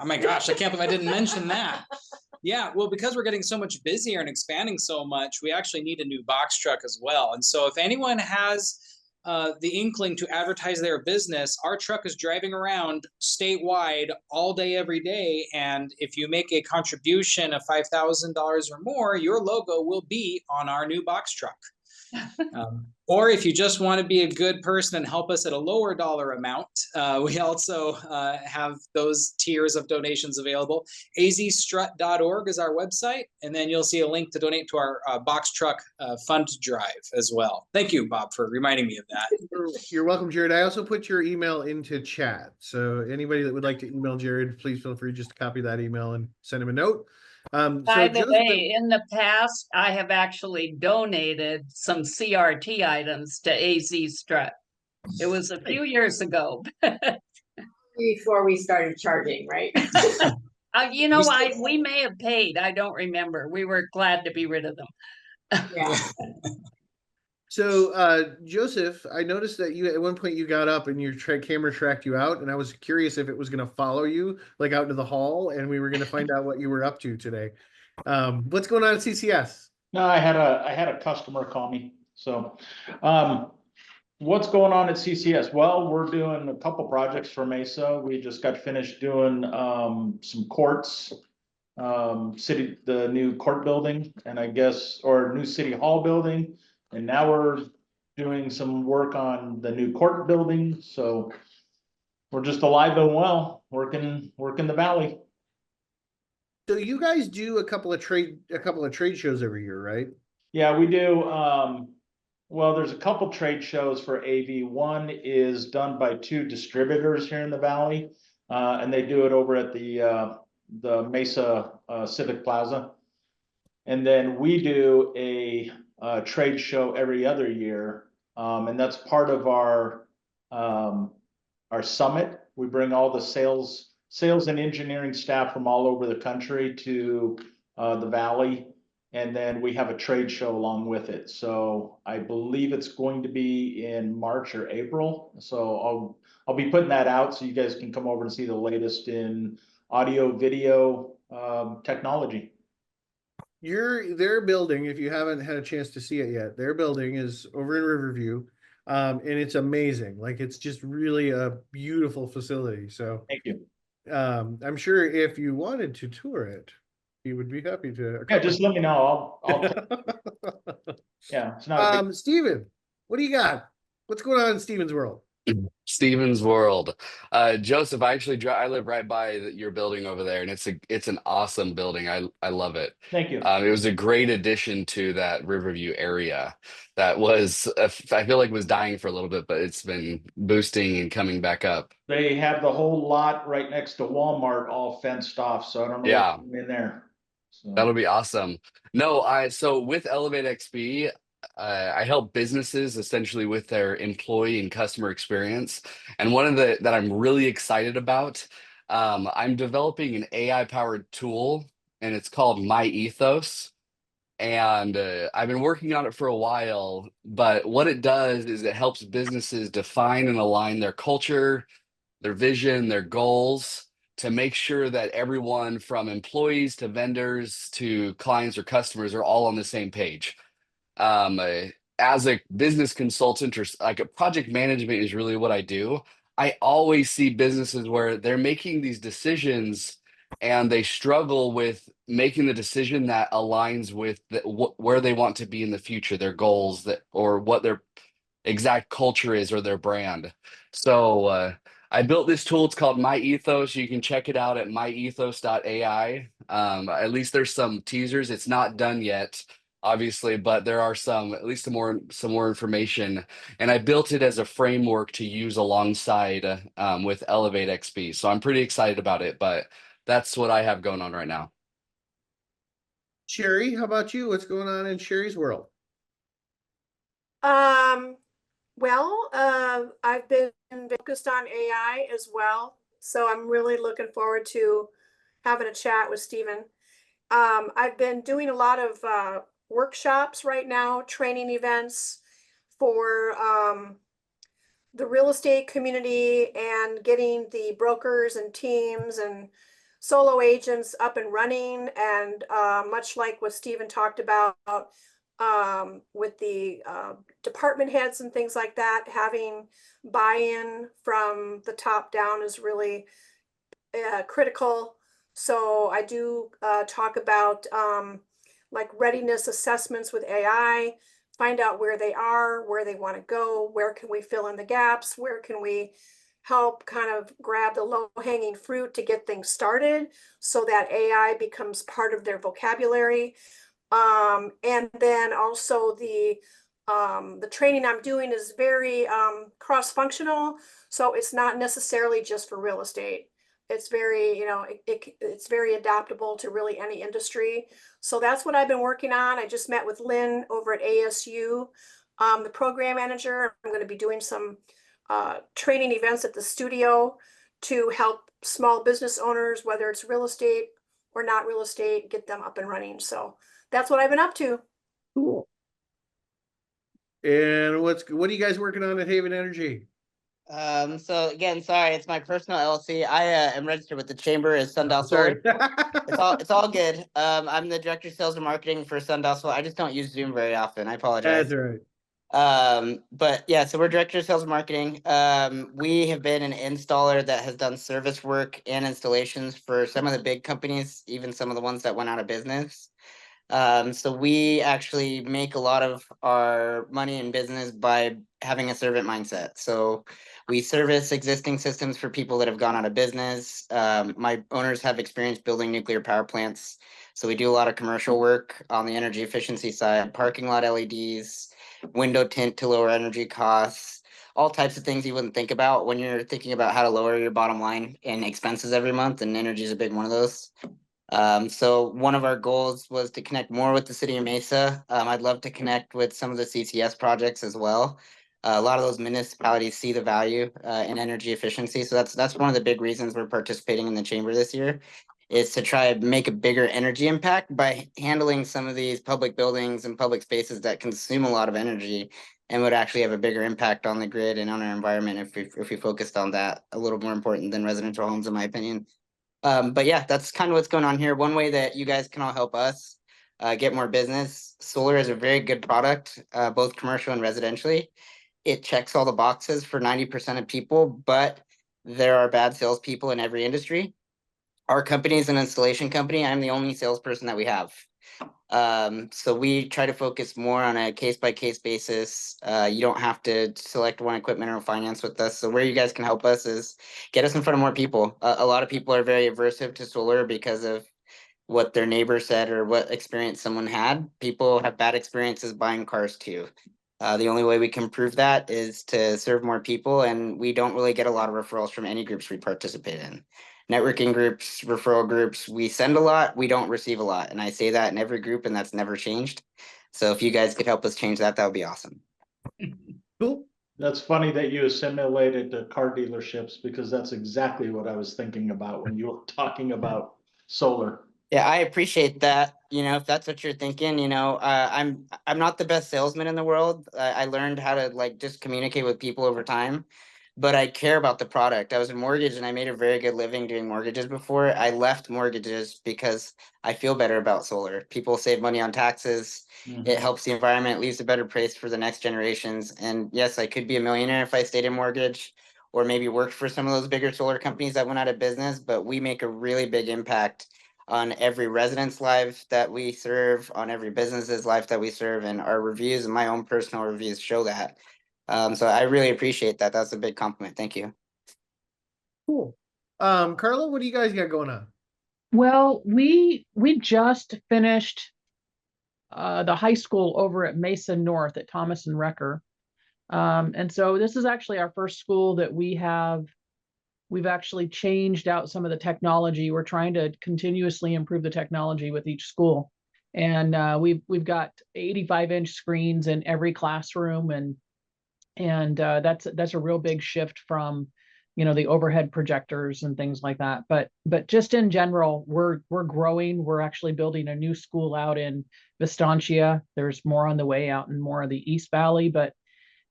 my gosh, I can't believe I didn't mention that. Yeah, well, because we're getting so much busier and expanding so much, we actually need a new box truck as well. And so if anyone has the inkling to advertise their business, our truck is driving around statewide all day, every day. And if you make a contribution of $5,000 or more, your logo will be on our new box truck. Or if you just want to be a good person and help us at a lower dollar amount, we also have those tiers of donations available. AZStrut.org is our website, and then you'll see a link to donate to our box truck fund drive as well. Thank you, Bob, for reminding me of that. You're welcome, Jared. I also put your email into chat. So anybody that would like to email Jared, please feel free just to copy that email and send him a note. By the way, in the past, I have actually donated some CRT items to AZ StRUT. It was a few years ago. Before we started charging, right? You know, we may have paid. I don't remember. We were glad to be rid of them. Yeah. So, Joseph, I noticed that you at one point you got up and your camera tracked you out, and I was curious if it was going to follow you like out into the hall, and we were going to find out what you were up to today. What's going on at CCS? No, I had a customer call me. So, what's going on at CCS? Well, we're doing a couple projects for Mesa. We just got finished doing some courts, the new court building, and or new city hall building. And now we're doing some work on the new court building. So we're just alive and well, working the valley. So you guys do a couple of trade shows every year, right? Yeah, we do. Well, there's a couple trade shows for AV. One is done by 2 distributors here in the valley, and they do it over at the Mesa Civic Plaza. And then we do a trade show every other year, and that's part of our summit. We bring all the sales and engineering staff from all over the country to the valley, And then we have a trade show along with it. So I believe it's going to be in March or April. So I'll be putting that out so you guys can come over and see the latest in audio, video, technology. Their building, if you haven't had a chance to see it yet, their building is over in Riverview. And it's amazing. Like, it's just really a beautiful facility. So thank you. I'm sure if you wanted to tour it, he would be happy to. Yeah, just let me know. I'll yeah, it's not a big... Steven, what do you got? What's going on in Steven's world? Steven's World. Joseph, I live right by your building over there, and it's an awesome building. I love it. Thank you. It was a great addition to that Riverview area that was, I feel like was dying for a little bit, but it's been boosting and coming back up. They have the whole lot right next to Walmart all fenced off, so I don't know Yeah. what's in there. So. That'll be awesome. No, so with Elevate XP, I help businesses essentially with their employee and customer experience. And one of that I'm really excited about, I'm developing an AI powered tool, and it's called My Ethos. And I've been working on it for a while, but what it does is it helps businesses define and align their culture, their vision, their goals, to make sure that everyone from employees to vendors to clients or customers are all on the same page. As a business consultant or like a project management is really what I do. I always see businesses where they're making these decisions and they struggle with making the decision that aligns with where they want to be in the future, their goals or what their exact culture is or their brand. So I built this tool. It's called My Ethos. You can check it out at myethos.ai. At least there's some teasers. It's not done yet, obviously, but there are some more information. And I built it as a framework to use alongside with Elevate XP. So I'm pretty excited about it, but that's what I have going on right now. Sherry, how about you? What's going on in Sherry's world? Well, I've been focused on AI as well, so I'm really looking forward to having a chat with Steven. I've been doing a lot of workshops right now, training events for the real estate community and getting the brokers and teams and solo agents up and running. And much like what Steven talked about with the department heads and things like that, having buy-in from the top down is really critical. So I do talk about like readiness assessments with AI, find out where they are, where they want to go, where can we fill in the gaps, where can we help kind of grab the low-hanging fruit to get things started so that AI becomes part of their vocabulary. And then also the training I'm doing is very cross-functional, so it's not necessarily just for real estate. It's very, it's very adaptable to really any industry. So that's what I've been working on. I just met with Lynn over at ASU, the program manager. I'm going to be doing some training events at the studio to help small business owners, whether it's real estate or not real estate, get them up and running. So that's what I've been up to. Cool. And what are you guys working on at Haven Energy? So again, sorry, it's my personal LLC. I am registered with the chamber as Sundial Solar. It's all good. I'm the director of sales and marketing for Sundial Solar. I just don't use Zoom very often. I apologize. That's right. But yeah, so we're director of sales and marketing. We have been an installer that has done service work and installations for some of the big companies, even some of the ones that went out of business. So we actually make a lot of our money in business by having a servant mindset. So we service existing systems for people that have gone out of business. My owners have experience building nuclear power plants. So we do a lot of commercial work on the energy efficiency side, parking lot LEDs, window tint to lower energy costs, all types of things you wouldn't think about when you're thinking about how to lower your bottom line and expenses every month. And energy is a big one of those. So one of our goals was to connect more with the city of Mesa. I'd love to connect with some of the CCS projects as well. A lot of those municipalities see the value in energy efficiency. So that's one of the big reasons we're participating in the chamber this year. is to try to make a bigger energy impact by handling some of these public buildings and public spaces that consume a lot of energy and would actually have a bigger impact on the grid and on our environment if we focused on that. A little more important than residential homes, in my opinion. But yeah, that's kind of what's going on here. One way that you guys can all help us get more business. Solar is a very good product, both commercial and residentially. It checks all the boxes for 90% of people, but there are bad salespeople in every industry. Our company is an installation company. I'm the only salesperson that we have. So we try to focus more on a case-by-case basis. You don't have to select one equipment or finance with us. So where you guys can help us is get us in front of more people. A lot of people are very aversive to solar because of what their neighbor said or what experience someone had. People have bad experiences buying cars too. The only way we can prove that is to serve more people, and we don't really get a lot of referrals from any groups we participate in. Networking groups, referral groups, we send a lot, we don't receive a lot. And I say that in every group, and that's never changed. So if you guys could help us change that, that would be awesome. Cool. That's funny that you assimilated the car dealerships, because that's exactly what I was thinking about when you were talking about solar. Yeah, I appreciate that. You know, if that's what you're thinking, you know, I'm not the best salesman in the world. I learned how to like just communicate with people over time, but I care about the product. I was in mortgage and I made a very good living doing mortgages before. I left mortgages because I feel better about solar. People save money on taxes. It helps the environment, leaves a better place for the next generations. And yes, I could be a millionaire if I stayed in mortgage or maybe worked for some of those bigger solar companies that went out of business, but we make a really big impact on every resident's life that we serve, on every business's life that we serve, and our reviews and my own personal reviews show that. So I really appreciate that. That's a big compliment. Thank you. Cool. Carla, what do you guys got going on? Well, we just finished the high school over at Mesa North at Thomas and Recker. And so this is actually our first school that we've actually changed out some of the technology. We're trying to continuously improve the technology with each school. And we've got 85-inch screens in every classroom, and that's a real big shift from, you know, the overhead projectors and things like that. But just in general, we're growing. We're actually building a new school out in Vistancia. There's more on the way out in more of the East Valley, but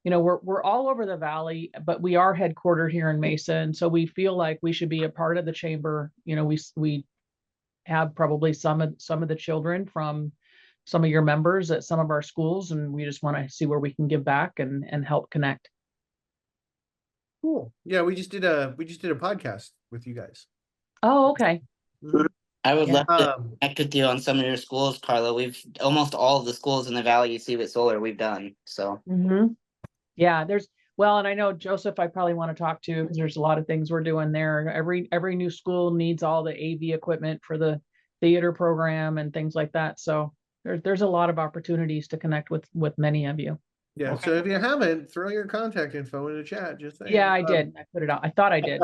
you know, we're all over the valley, but we are headquartered here in Mesa, and so we feel like we should be a part of the chamber. You know, we have probably some of the children from some of your members at some of our schools, and we just want to see where we can give back and help connect. Cool. Yeah, we just did a podcast with you guys. Oh, okay. I would Yeah. love to connect with you on some of your schools, Carla. We've almost all of the schools in the valley you see with solar we've done. So Yeah, and I know Joseph, I probably want to talk to, because there's a lot of things we're doing there. Every new school needs all the AV equipment for the theater program and things like that. So there's a lot of opportunities to connect with many of you. Yeah. So if you haven't, throw your contact info in the chat. Just saying. Yeah, I did. I put it out. I thought I did.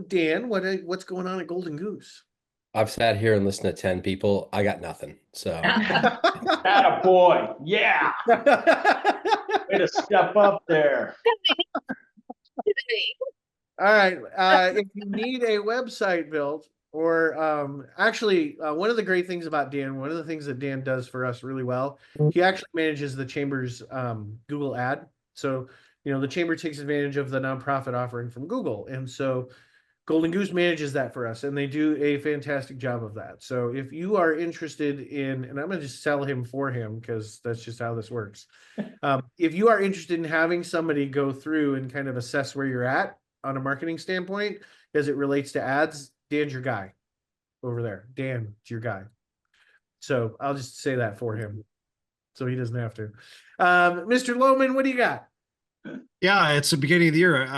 Dan, what's going on at Golden Goose? I've sat here and listened to 10 people. I got nothing. So Atta boy. Yeah. Way to step up there. All right. If you need a website built, or actually, one of the great things about Dan, one of the things that Dan does for us really well, he actually manages the chamber's Google ad. So, you know, the chamber takes advantage of the nonprofit offering from Google. And so Golden Goose manages that for us, and they do a fantastic job of that. So if you are interested in, and I'm going to just sell him for him because that's just how this works. If you are interested in having somebody go through and kind of assess where you're at on a marketing standpoint as it relates to ads, Dan's your guy over there. Dan is your guy. So I'll just say that for him so he doesn't have to. Mr. Lohman, what do you got? Yeah, it's the beginning of the year.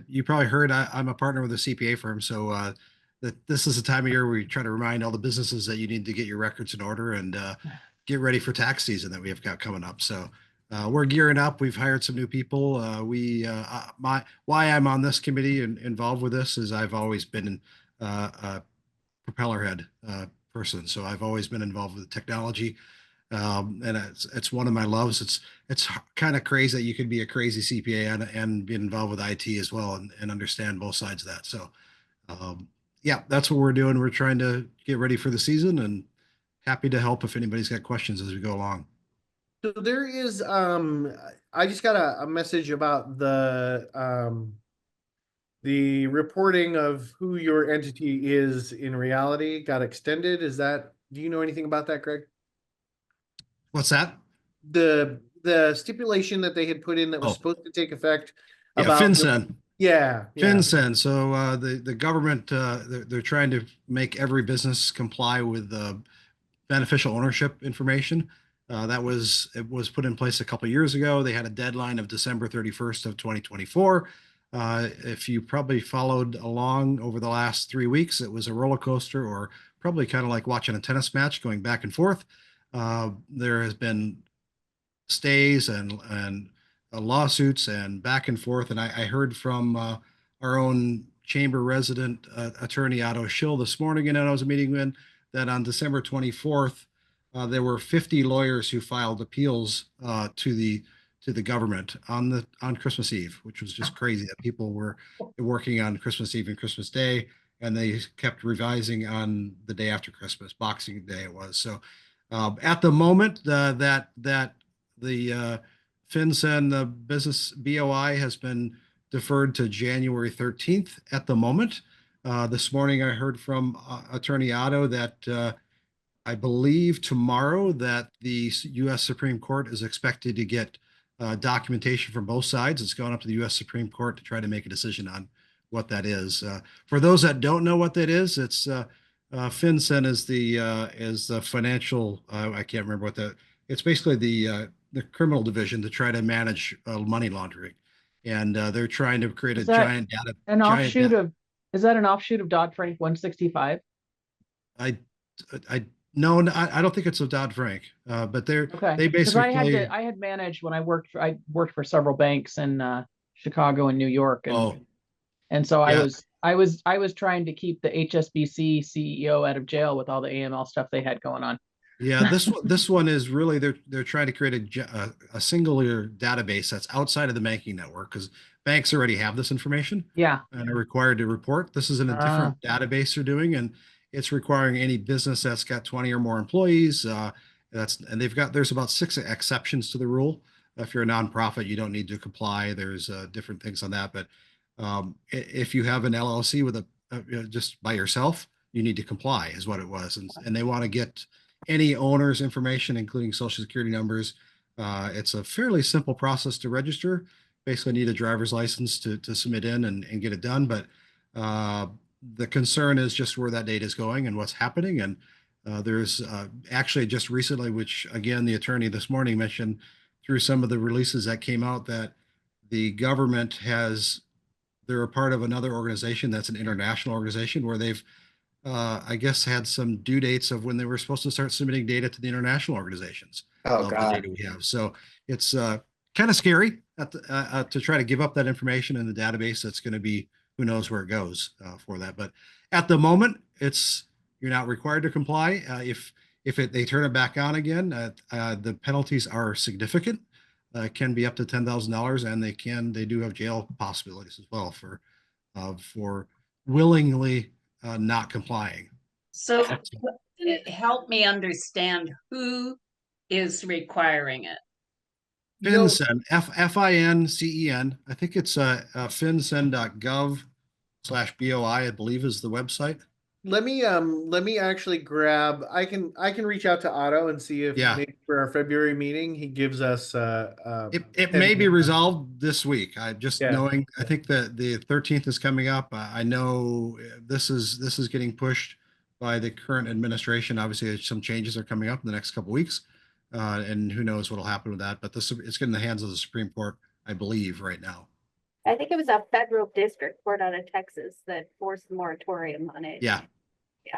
You probably heard I'm a partner with a CPA firm, so this is the time of year where we try to remind all the businesses that you need to get your records in order and get ready for tax season that we have got coming up. So we're gearing up. We've hired some new people. Why I'm on this committee and involved with this is I've always been a propeller head person, so I've always been involved with technology. And it's one of my loves. It's kind of crazy that you could be a crazy CPA and be involved with IT as well and understand both sides of that. So Yeah, that's what we're doing. We're trying to get ready for the season and happy to help if anybody's got questions as we go along. So there is, I just got a message about the reporting of who your entity is in reality got extended. Do you know anything about that, Greg? What's that? The stipulation that they had put in that was Oh. supposed to take effect Yeah, about FinCEN. yeah. FinCEN. So the government they're trying to make every business comply with beneficial ownership information. It was put in place a couple of years ago. They had a deadline of December 31st of 2024. If you probably followed along over the last 3 weeks, it was a roller coaster, or probably kind of like watching a tennis match going back and forth. There has been stays and lawsuits and back and forth. And I heard from our own chamber resident attorney Otto Schill this morning, and I was meeting with that on December 24th, there were 50 lawyers who filed appeals to the government on Christmas Eve, which was just crazy that people were working on Christmas Eve and Christmas Day, and they kept revising on the day after Christmas, Boxing Day it was. So at the moment, that the FinCEN, the business BOI, has been deferred to January 13th at the moment. This morning, I heard from Attorney Otto that I believe tomorrow that the U.S. Supreme Court is expected to get documentation from both sides. It's gone up to the U.S. Supreme Court to try to make a decision on what that is. For those that don't know what that is, it's FinCEN is the financial. I can't remember what that. It's basically the criminal division to try to manage money laundering, and they're trying to create Is a that giant data. an offshoot of, is that an offshoot of Dodd-Frank 165? I no, I don't think it's a Dodd-Frank, but they Okay, because basically. I had managed when I worked for several banks in Chicago and New York, and so Yeah. I was trying to keep the HSBC CEO out of jail with all the AML stuff they had going on. Yeah, this one is really they're trying to create a singular database that's outside of the banking network, because banks already have this information. Yeah. And are required to report. This is in a different database they're doing, and it's requiring any business that's got 20 or more employees. There's about 6 exceptions to the rule. If you're a nonprofit, you don't need to comply. There's different things on that, but if you have an LLC with just by yourself, you need to comply, is what it was, and they want to get any owner's information, including social security numbers. It's a fairly simple process to register. Basically need a driver's license to submit in and get it done. But the concern is just where that data is going and what's happening. And there's actually just recently, which again, the attorney this morning mentioned through some of the releases that came out, that the government they're a part of another organization that's an international organization where they've I guess had some due dates of when they were supposed to start submitting data to the international organizations of the data we have. So it's kind of scary to try to give up that information in the database. That's going to be, who knows where it goes for that. But at the moment, you're not required to comply. If they turn it back on again, the penalties are significant. Can be up to $10,000, and they do have jail possibilities as well for willingly not complying. So help me understand who is requiring it. FinCEN, FINCEN. I think it's fincen.gov/BOI, I believe is the website. Let me actually grab, I can reach out to Otto and see if maybe for our February meeting he gives us it may be resolved this week. Knowing, I think that the 13th is coming up. I know this is getting pushed by the current administration. Obviously some changes are coming up in the next couple of weeks, and who knows what'll happen with that, but it's getting in the hands of the Supreme Court, I believe, right now. I think it was a federal district court out of Texas that forced the moratorium on it. Yeah.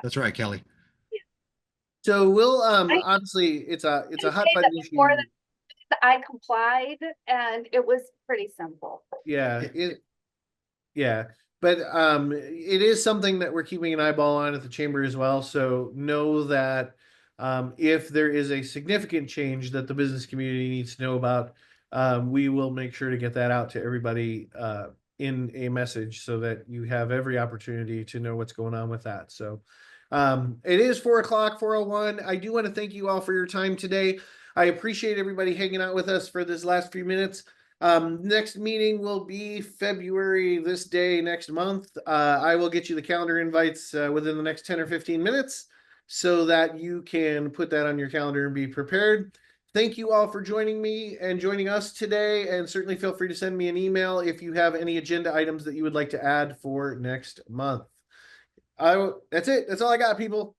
That's right, Kelly. Yeah. So we'll obviously it's a hot button issue. I complied, and it was pretty simple. Yeah, but it is something that we're keeping an eyeball on at the chamber as well. So know that if there is a significant change that the business community needs to know about, we will make sure to get that out to everybody in a message so that you have every opportunity to know what's going on with that. So it is 4:00, 4:01. I do want to thank you all for your time today. I appreciate everybody hanging out with us for this last few minutes. Next meeting will be February this day next month. I will get you the calendar invites within the next 10 or 15 minutes so that you can put that on your calendar and be prepared. Thank you all for joining me and joining us today, and certainly feel free to send me an email if you have any agenda items that you would like to add for next month. That's it. That's all I got, people.